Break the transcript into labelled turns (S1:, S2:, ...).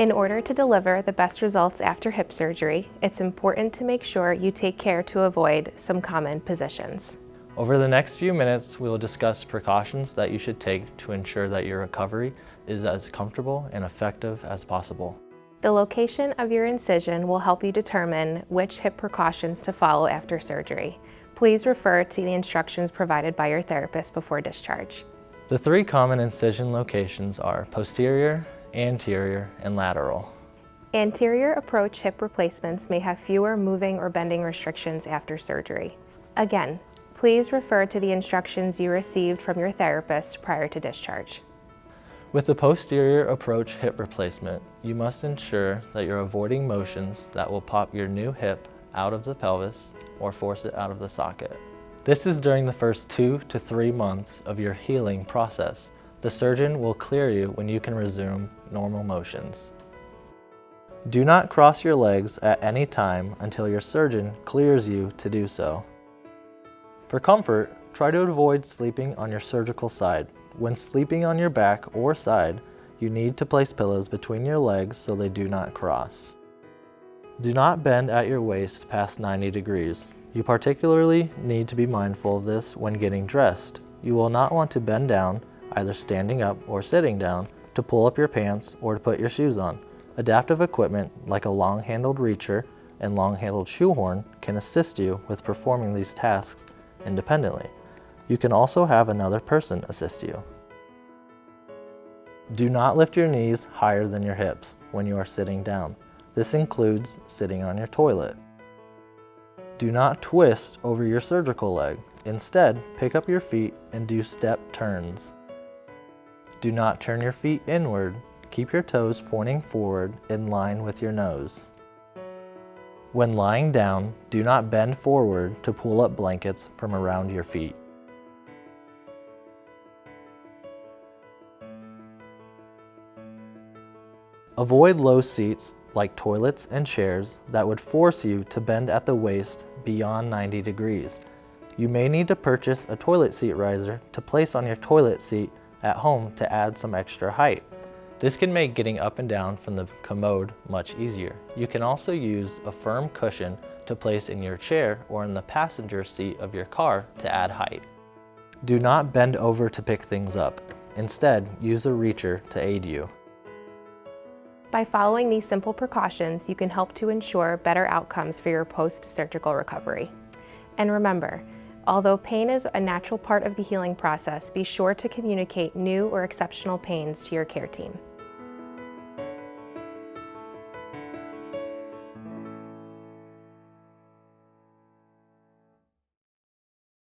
S1: In order to deliver the best results after hip surgery, it's important to make sure you take care to avoid some common positions.
S2: Over the next few minutes, we will discuss precautions that you should take to ensure that your recovery is as comfortable and effective as possible.
S1: The location of your incision will help you determine which hip precautions to follow after surgery. Please refer to the instructions provided by your therapist before discharge.
S2: The three common incision locations are posterior, anterior, and lateral.
S1: Anterior approach hip replacements may have fewer moving or bending restrictions after surgery. Again, please refer to the instructions you received from your therapist prior to discharge.
S2: With the posterior approach hip replacement, you must ensure that you're avoiding motions that will pop your new hip out of the pelvis or force it out of the socket. This is during the first 2 to 3 months of your healing process. The surgeon will clear you when you can resume normal motions. Do not cross your legs at any time until your surgeon clears you to do so. For comfort, try to avoid sleeping on your surgical side. When sleeping on your back or side, you need to place pillows between your legs so they do not cross. Do not bend at your waist past 90 degrees. You particularly need to be mindful of this when getting dressed. You will not want to bend down, either standing up or sitting down, to pull up your pants or to put your shoes on. Adaptive equipment like a long-handled reacher and long-handled shoehorn can assist you with performing these tasks independently. You can also have another person assist you. Do not lift your knees higher than your hips when you are sitting down. This includes sitting on your toilet. Do not twist over your surgical leg. Instead, pick up your feet and do step turns. Do not turn your feet inward. Keep your toes pointing forward in line with your nose. When lying down, do not bend forward to pull up blankets from around your feet. Avoid low seats like toilets and chairs that would force you to bend at the waist beyond 90 degrees. You may need to purchase a toilet seat riser to place on your toilet seat at home to add some extra height. This can make getting up and down from the commode much easier. You can also use a firm cushion to place in your chair or in the passenger seat of your car to add height. Do not bend over to pick things up. Instead, use a reacher to aid you.
S1: By following these simple precautions, you can help to ensure better outcomes for your post-surgical recovery. And remember, although pain is a natural part of the healing process, be sure to communicate new or exceptional pains to your care team.